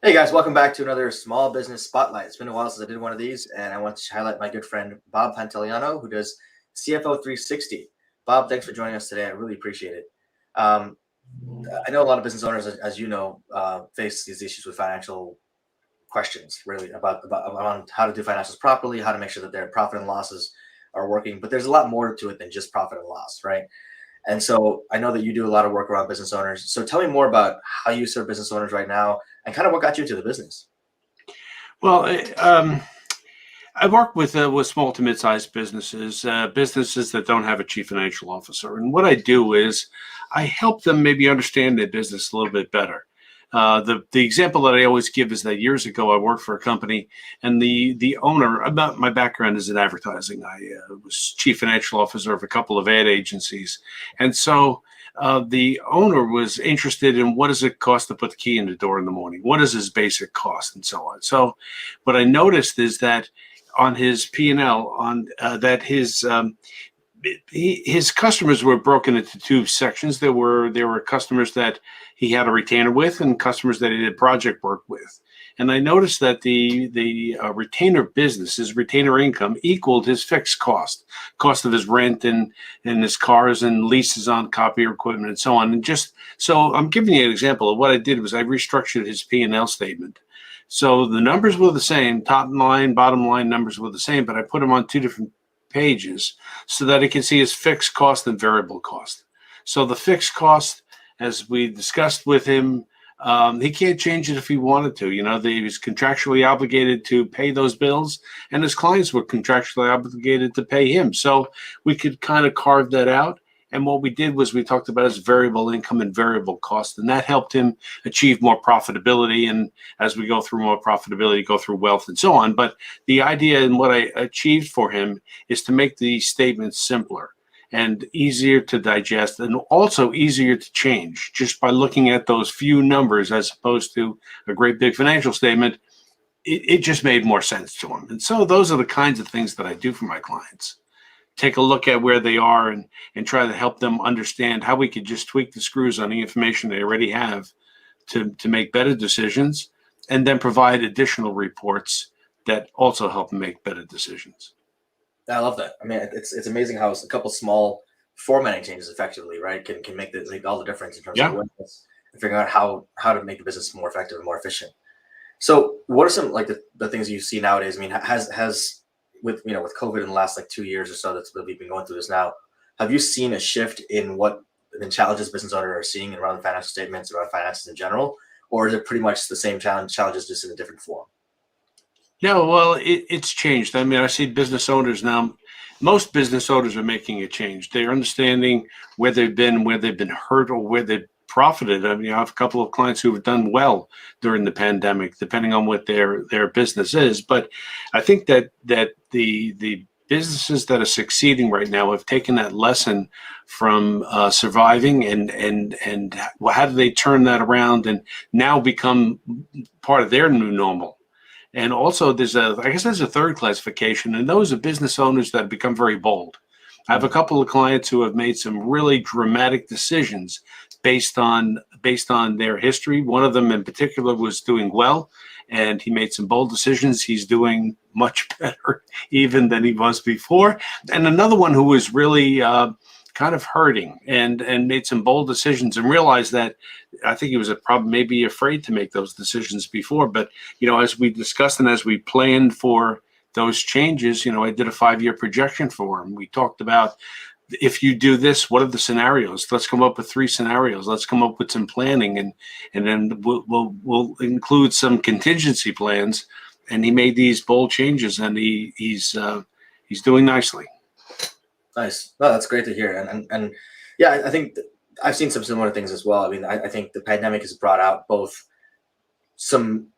Hey guys, welcome back to another small business spotlight. It's been a while since I did one of these, and I want to highlight my good friend Bob Pantaliano, who does CFO 360. Bob, thanks for joining us today. I really appreciate it. Um, I know a lot of business owners, as you know, face these issues with financial questions, really about around how to do financials properly, how to make sure that their profit and losses are working. But there's a lot more to it than just profit and loss, right? And so I know that you do a lot of work around business owners. So tell me more about how you serve business owners right now and kind of what got you into the business. Well, I work with small to mid-sized businesses, businesses that don't have a chief financial officer. And what I do is I help them maybe understand their business a little bit better. The example that I always give is that years ago I worked for a company, and the owner. About my background is in advertising. I was chief financial officer of a couple of ad agencies, and so the owner was interested in what does it cost to put the key in the door in the morning, what is his basic cost, and so on. So what I noticed is that on his P&L, on that his customers were broken into two sections. There were customers that he had a retainer with, and customers that he did project work with. And I noticed that the retainer business, his retainer income, equaled his fixed cost of his rent and his cars and leases on copier equipment and so on. And just so I'm giving you an example of what I did was I restructured his P&L statement. So the numbers were the same, top line, bottom line numbers were the same, but I put them on two different pages so that it can see his fixed cost and variable cost. So the fixed cost, as we discussed with him, he can't change it if he wanted to. He was contractually obligated to pay those bills, and his clients were contractually obligated to pay him. So we could kind of carve that out. And what we did was we talked about his variable income and variable cost, and that helped him achieve more profitability. And as we go through more profitability, go through wealth and so on. But the idea and what I achieved for him is to make these statements simpler and easier to digest, and also easier to change just by looking at those few numbers as opposed to a great big financial statement. It just made more sense to him. And so those are the kinds of things that I do for my clients. Take a look at where they are and try to help them understand how we could just tweak the screws on the information they already have to make better decisions, and then provide additional reports that also help them make better decisions. I love that. I mean, it's amazing how a couple small formatting changes effectively, right, can make all the difference in terms of Yeah. awareness and figuring out how to make the business more effective and more efficient. So, what are some like the things you see nowadays? I mean, has with with COVID in the last like 2 years or so that we've been going through this now, have you seen a shift in what the challenges business owners are seeing around financial statements, around finances in general, or is it pretty much the same challenges just in a different form? Yeah, well, it's changed. I mean, I see business owners now. Most business owners are making a change. They're understanding where they've been hurt, or where they've profited. I mean, I have a couple of clients who have done well during the pandemic, depending on what their business is. But I think that the businesses that are succeeding right now have taken that lesson from surviving, and how do they turn that around and now become part of their new normal. And also, I guess there's a third classification, and those are business owners that have become very bold. I have a couple of clients who have made some really dramatic decisions based on their history. One of them in particular was doing well, and he made some bold decisions. He's doing much better even than he was before. And another one who was really kind of hurting and made some bold decisions, and realized that I think he was probably maybe afraid to make those decisions before. But as we discussed and as we planned for those changes, I did a 5-year projection for him. We talked about, if you do this, what are the scenarios? Let's come up with 3 scenarios. Let's come up with some planning, and then we'll include some contingency plans. And he made these bold changes, and he's doing nicely. Nice. No, that's great to hear. And yeah, I think I've seen some similar things as well. I mean, I think the pandemic has brought out both some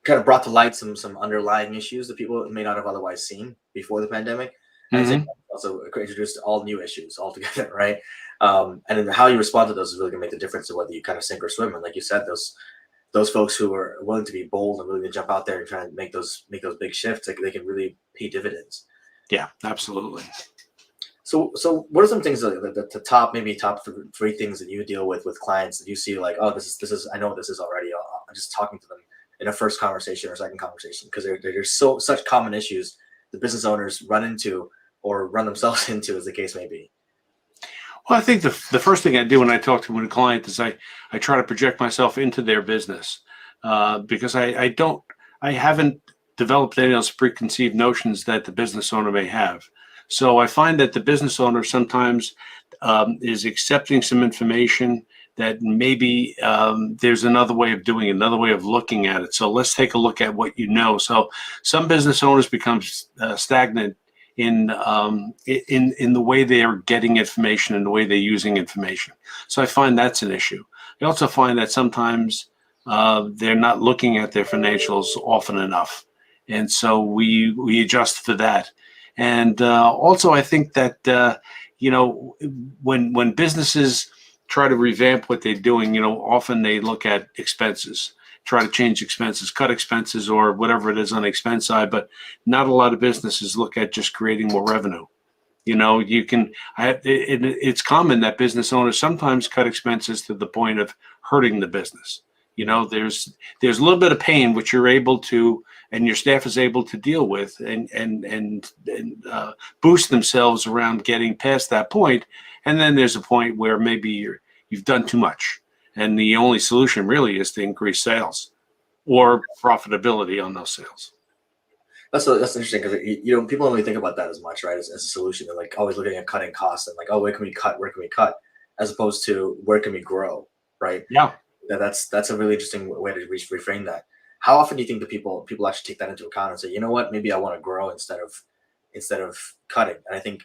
kind of brought to light some underlying issues that people may not have otherwise seen before the pandemic. And I think also introduced all new issues altogether, right? And then how you respond to those is really gonna make the difference of whether you kind of sink or swim. And like you said, those folks who are willing to be bold and willing to jump out there and try and make those big shifts, like they can really pay dividends. Yeah, absolutely. So what are some things the top, maybe top 3 things that you deal with clients that you see like, oh, this is I know what this is already. I'm just talking to them in a first conversation or second conversation, because there's such common issues the business owners run into or run themselves into, as the case may be. Well, I think the first thing I do when I talk to a client is I try to project myself into their business, because I haven't developed any of those preconceived notions that the business owner may have. So I find that the business owner sometimes is accepting some information that maybe there's another way of doing it, another way of looking at it. So let's take a look at what you know. So some business owners become stagnant in the way they are getting information and the way they're using information. So I find that's an issue. I also find that sometimes they're not looking at their financials often enough, and so we adjust for that. And also, I think that when businesses try to revamp what they're doing, often they look at expenses, try to change expenses, cut expenses, or whatever it is on the expense side. But not a lot of businesses look at just creating more revenue. It's common that business owners sometimes cut expenses to the point of hurting the business. There's a little bit of pain which you're able to, and your staff is able to deal with, and boost themselves around getting past that point. And then there's a point where maybe you've done too much, and the only solution really is to increase sales or profitability on those sales. That's interesting, because people don't really think about that as much, right? As a solution, they're like always looking at cutting costs and like, oh, where can we cut? Where can we cut? As opposed to where can we grow, right? Yeah. That's a really interesting way to reframe that. How often do you think that people actually take that into account and say, you know what, maybe I want to grow instead of cutting? And I think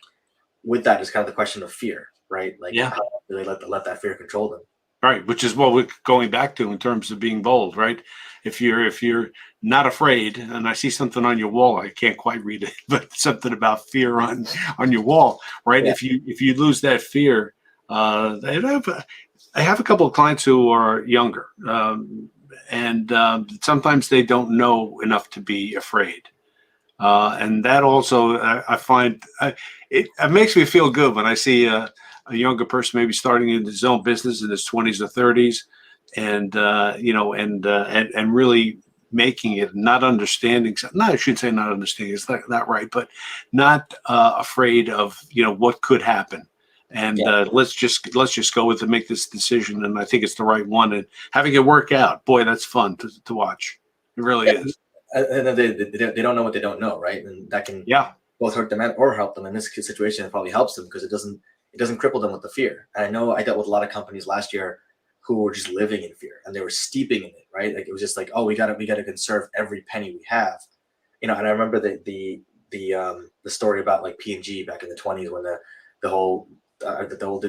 with that is kind of the question of fear, right? Like, yeah, how do they let that fear control them? Right, which is what we're going back to in terms of being bold, right? If you're not afraid, and I see something on your wall, I can't quite read it, but something about fear on your wall, right? Yeah. If you lose that fear, I have a couple of clients who are younger, and sometimes they don't know enough to be afraid. And that also, I find, it makes me feel good when I see a younger person maybe starting in his own business in his 20s or 30s, and really making it, not understanding. No, I shouldn't say not understanding. It's not right, but not afraid of what could happen. And let's just go with it, make this decision, and I think it's the right one. And having it work out, boy, that's fun to watch. It really is. And they don't know what they don't know, right? And that can both hurt them or help them. In this situation, it probably helps them because it doesn't cripple them with the fear. And I know I dealt with a lot of companies last year who were just living in fear, and they were steeping in it, right? Like it was just like, oh, we gotta conserve every penny we have, And I remember the story about like P&G back in the 20s when the whole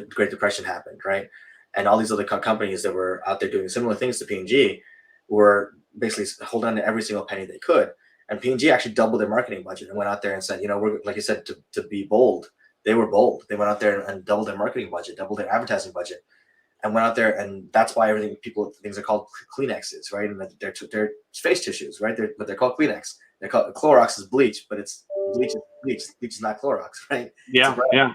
Great Depression happened, right? And all these other companies that were out there doing similar things to P&G were basically holding on to every single penny they could. And P&G actually doubled their marketing budget and went out there and said, we're, like I said, to be bold. They were bold. They went out there and doubled their marketing budget, doubled their advertising budget, and went out there. And that's why things are called Kleenexes, right? And they're face tissues, right? But they're called Kleenex. They're called Clorox is bleach, but it's bleach is not Clorox, right? Yeah, yeah.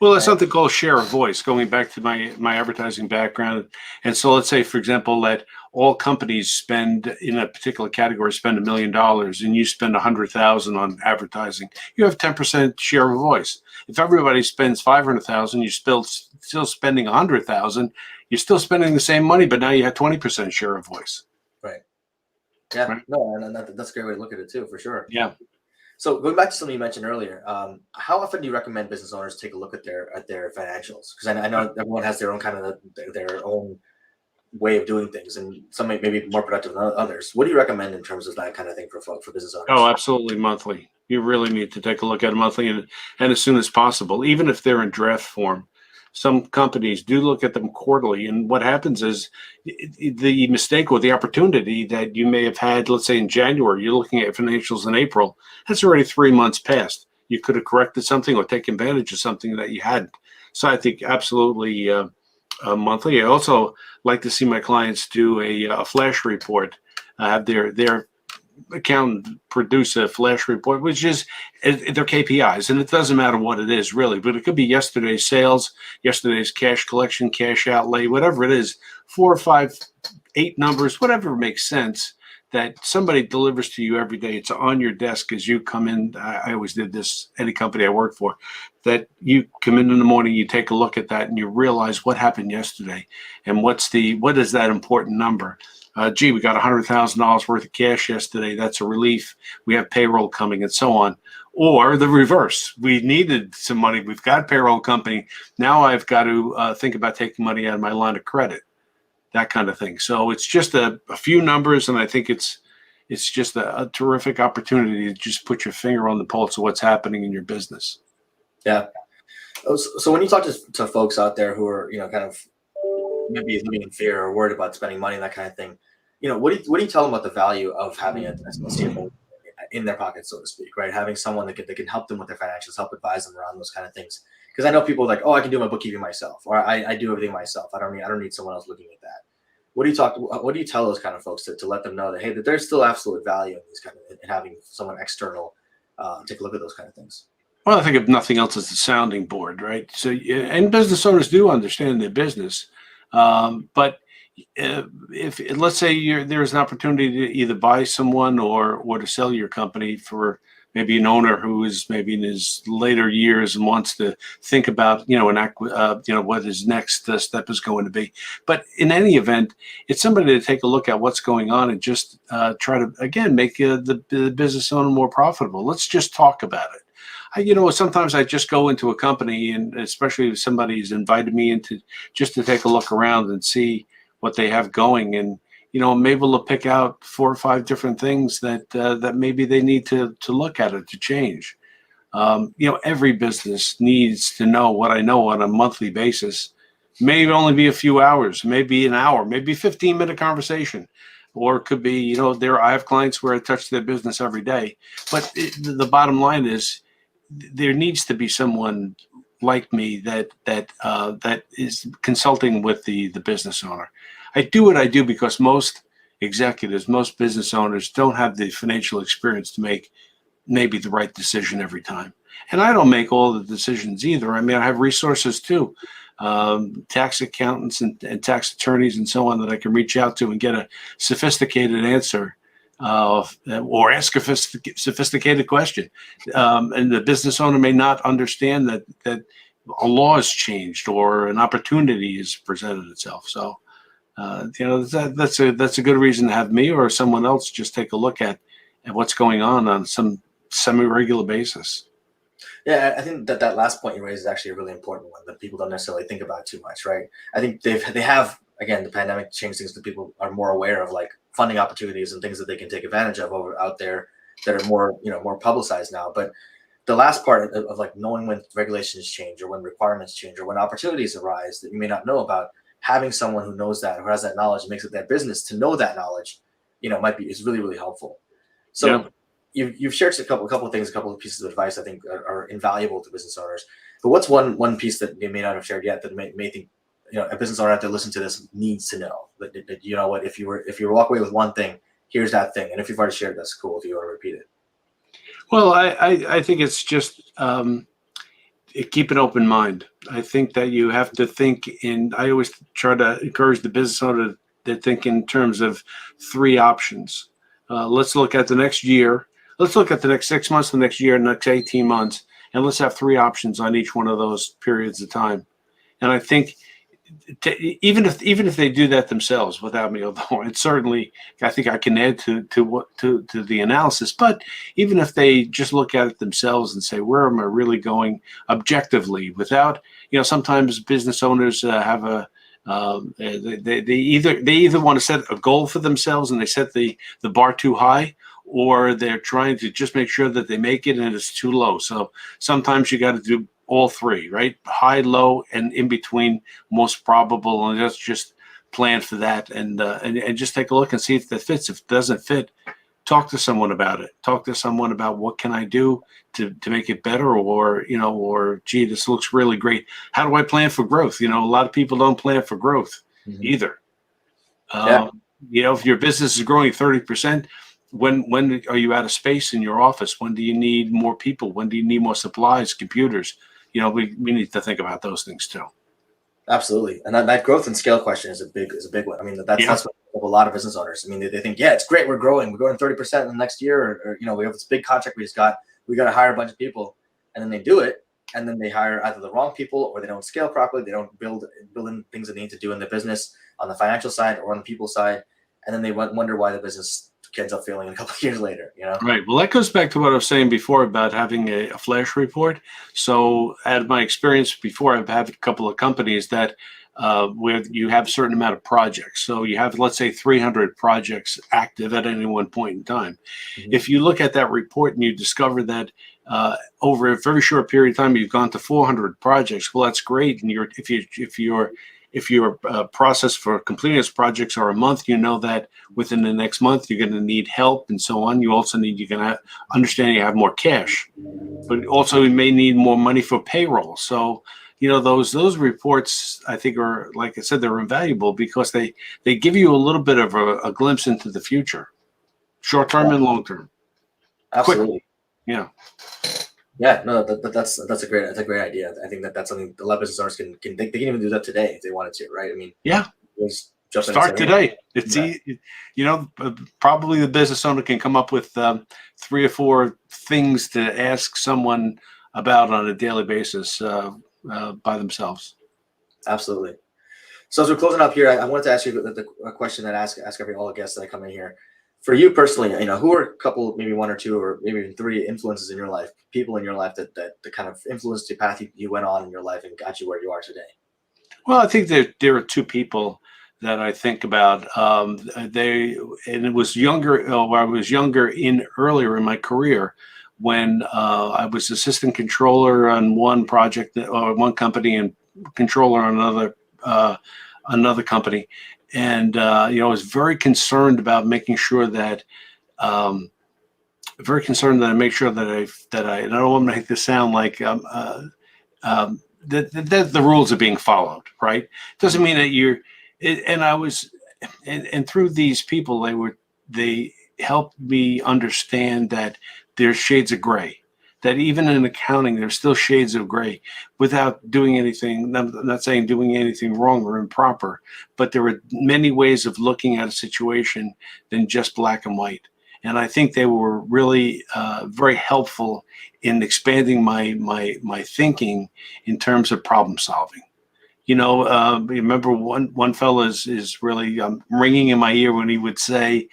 Well, there's something called share of voice, going back to my advertising background. And so let's say, for example, that all companies spend in a particular category, spend $1 million, and you spend $100,000 on advertising. You have 10% share of voice. If everybody spends $500,000, you're still spending $100,000. You're still spending the same money, but now you have 20% share of voice. Right. Yeah. Right? No, and that's a great way to look at it too, for sure. Yeah. So going back to something you mentioned earlier, how often do you recommend business owners take a look at their financials? Because I know everyone has their own kind of their own way of doing things, and some may be more productive than others. What do you recommend in terms of that kind of thing for business owners? Oh, absolutely, monthly. You really need to take a look at it monthly, and as soon as possible, even if they're in draft form. Some companies do look at them quarterly, and what happens is the mistake or the opportunity that you may have had, let's say in January, you're looking at financials in April, that's already 3 months past. You could have corrected something or taken advantage of something that you hadn't. So I think absolutely monthly. I also like to see my clients do a flash report, have their accountant produce a flash report, which is their KPIs, and it doesn't matter what it is really, but it could be yesterday's sales, yesterday's cash collection, cash outlay, whatever it is, 4 or 5 8 numbers, whatever makes sense, that somebody delivers to you every day. It's on your desk as you come in. I always did this, any company I worked for, that you come in the morning, you take a look at that and you realize what happened yesterday and what is that important number. Gee, we got $100,000 worth of cash yesterday. That's a relief. We have payroll coming and so on. Or the reverse. We needed some money. We've got payroll company. Now I've got to think about taking money out of my line of credit, that kind of thing. So it's just a few numbers, and I think it's just a terrific opportunity to just put your finger on the pulse of what's happening in your business. Yeah. So when you talk to folks out there who are, kind of maybe living in fear or worried about spending money and that kind of thing, what do you tell them about the value of having a CFO in their pocket, so to speak, right? Having someone that can help them with their financials, help advise them around those kind of things. Because I know people like, oh, I can do my bookkeeping myself, or I do everything myself. I don't need someone else looking at that. What do you tell those kind of folks to let them know that, hey, that there's still absolute value in these kind of in having someone external take a look at those kind of things? Well, I think if nothing else, it's a sounding board, right? So, and business owners do understand their business, but if let's say there's an opportunity to either buy someone or to sell your company for maybe an owner who is maybe in his later years and wants to think about what his next step is going to be. But in any event, it's somebody to take a look at what's going on and just try to again make the business owner more profitable. Let's just talk about it. Sometimes I just go into a company, and especially if somebody's invited me into just to take a look around and see what they have going, and I'm able to pick out 4 or 5 different things that maybe they need to look at it to change. Every business needs to know what I know on a monthly basis. Maybe only be a few hours, maybe an hour, maybe 15-minute conversation, or it could be I have clients where I touch their business every day. But the bottom line is, there needs to be someone like me that is consulting with the business owner. I do what I do because most executives, most business owners don't have the financial experience to make maybe the right decision every time. And I don't make all the decisions either. I mean, I have resources too, tax accountants and tax attorneys and so on that I can reach out to and get a sophisticated answer or ask a sophisticated question. And the business owner may not understand that a law has changed or an opportunity has presented itself. So, that's a good reason to have me or someone else just take a look at what's going on some semi-regular basis. Yeah, I think that last point you raised is actually a really important one that people don't necessarily think about too much, right? I think they have, again, the pandemic changed things that people are more aware of, like funding opportunities and things that they can take advantage of out there that are more publicized now. But the last part of like knowing when regulations change or when requirements change or when opportunities arise that you may not know about, having someone who knows that, who has that knowledge, and makes it their business to know that knowledge, is really, really helpful. So you've shared a couple of things, a couple of pieces of advice I think are invaluable to business owners. But what's one piece that you may not have shared yet that may think a business owner out there listening to this needs to know that if you walk away with one thing, here's that thing, and if you've already shared, that's cool. If you want to repeat it. Well, I think it's just keep an open mind. I think that you have to think I always try to encourage the business owner to think in terms of 3 options. Let's look at the next year. Let's look at the next 6 months, the next year, the next 18 months, and let's have 3 options on each one of those periods of time. And I think even if they do that themselves without me, although it certainly I think I can add to the analysis, but even if they just look at it themselves and say, where am I really going objectively without, sometimes business owners have they either want to set a goal for themselves and they set the bar too high, or they're trying to just make sure that they make it and it's too low. So sometimes you got to do all 3, right? High, low, and in between, most probable, and let's just plan for that and just take a look and see if that fits. If it doesn't fit, talk to someone about it. Talk to someone about what can I do to make it better, or gee, this looks really great. How do I plan for growth? A lot of people don't plan for growth either. If your business is growing 30%, when are you out of space in your office? When do you need more people? When do you need more supplies, computers? We need to think about those things too. Absolutely, and that growth and scale question is a big one. I mean, Yeah. that's what a lot of business owners. I mean, they think, yeah, it's great, we're growing 30% in the next year, or we have this big contract we got to hire a bunch of people, and then they do it, and then they hire either the wrong people, or they don't scale properly, they don't build in things that they need to do in the business on the financial side or on the people side, and then they wonder why the business ends up failing a couple of years later. Right. Well, that goes back to what I was saying before about having a flash report. So, out of my experience before, I've had a couple of companies that where you have a certain amount of projects. So you have, let's say, 300 projects active at any one point in time. Mhm. If you look at that report and you discover that over a very short period of time you've gone to 400 projects, well, that's great. And if your process for completing those projects are a month, you know that within the next month you're going to need help and so on. You also need, you're going to understand you have more cash, but also you may need more money for payroll. So those reports, I think, are, like I said, they're invaluable because they give you a little bit of a glimpse into the future, short term Yeah, and long term. Quick. absolutely. Yeah. Yeah, no, that's a great idea. I think that's something a lot of business owners they can even do that today if they wanted to, right? I mean, Yeah. just jump in and say, Start today. It's yeah, probably the business owner can come up with 3 or 4 things to ask someone about on a daily basis by themselves. absolutely. So as we're closing up here, I wanted to ask you a question that I ask every all the guests that come in here. For you personally, who are a couple, maybe one or two, or maybe even three influences in your life, people in your life that kind of influenced the path you went on in your life and got you where you are today? Well, I think there are 2 people that I think about. It was younger. I was younger earlier in my career when I was assistant controller on one project or one company and controller on another company, and I was very concerned about making sure that. Very concerned that I make sure and I don't want to make this sound like that the rules are being followed, right? Doesn't Mhm. mean that and I was, and through these people, they helped me understand that there's shades of gray, that even in accounting, there's still shades of gray without doing anything. I'm not saying doing anything wrong or improper, but there are many ways of looking at a situation than just black and white. And I think they were really very helpful in expanding my thinking in terms of problem solving. Remember one fellow is really ringing in my ear when he would say,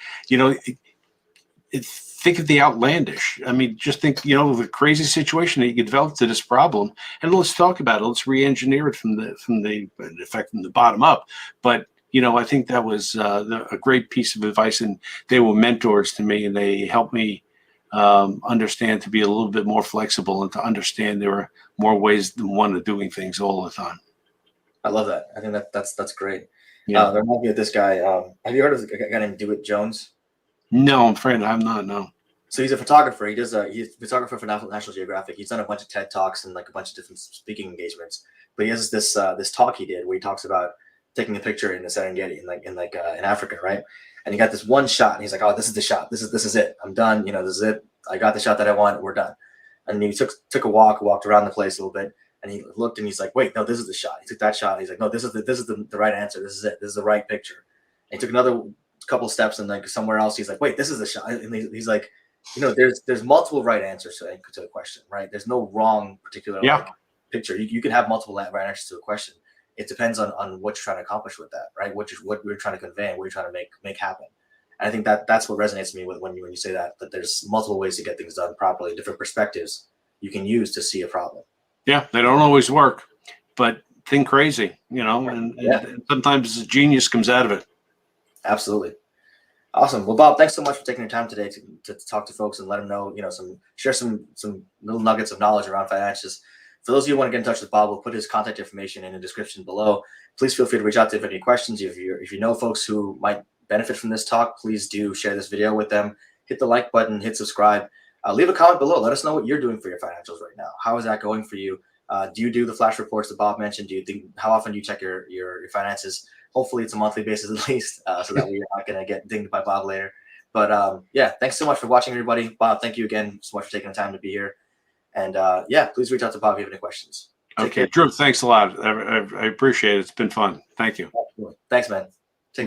think of the outlandish. I mean, just think, the crazy situation that you could develop to this problem, and let's talk about it. Let's re-engineer it from the bottom up. But I think that was a great piece of advice, and they were mentors to me, and they helped me understand to be a little bit more flexible and to understand there are more ways than one of doing things all the time. I love that. I think that's great. Yeah. There reminds me of this guy. Have you heard of a guy named Dewitt Jones? No, I'm afraid I'm not. No. So he's a photographer. He's a photographer for National Geographic. He's done a bunch of TED Talks and like a bunch of different speaking engagements. But he has this talk he did where he talks about taking a picture in the Serengeti in Africa, right? And he got this one shot, and he's like, "Oh, this is the shot. This is it. I'm done. This is it. I got the shot that I want. We're done." And he took a walked around the place a little bit, and he looked, and he's like, "Wait, no, this is the shot." He took that shot. And he's like, "No, this is the right answer. This is it. This is the right picture." And he took another couple steps, and like somewhere else, he's like, "Wait, this is the shot." And he's like, there's multiple right answers to a question, right? There's no wrong particular Yeah. picture. You can have multiple right answers to a question. It depends on what you're trying to accomplish with that, right? What we're trying to convey, and what you're trying to make happen. And I think that's what resonates with me when you say that there's multiple ways to get things done properly, different perspectives you can use to see a problem. Yeah, they don't always work, but think crazy, and, Yeah, and sometimes genius comes out of it. absolutely. Awesome. Well, Bob, thanks so much for taking your time today to talk to folks and let them know, share some little nuggets of knowledge around finances. For those of you who want to get in touch with Bob, we'll put his contact information in the description below. Please feel free to reach out to him if you have any questions. If you know folks who might benefit from this talk, please do share this video with them. Hit the like button, hit subscribe. Leave a comment below. Let us know what you're doing for your financials right now. How is that going for you? Do you do the flash reports that Bob mentioned? How often do you check your finances? Hopefully it's a monthly basis at least, so that we're not going to get dinged by Bob later. But yeah, thanks so much for watching, everybody. Bob, thank you again so much for taking the time to be here. And yeah, please reach out to Bob if you have any questions. Take Okay, care. Drew, thanks a lot. I appreciate it. It's been fun. Thank you. Thanks, man.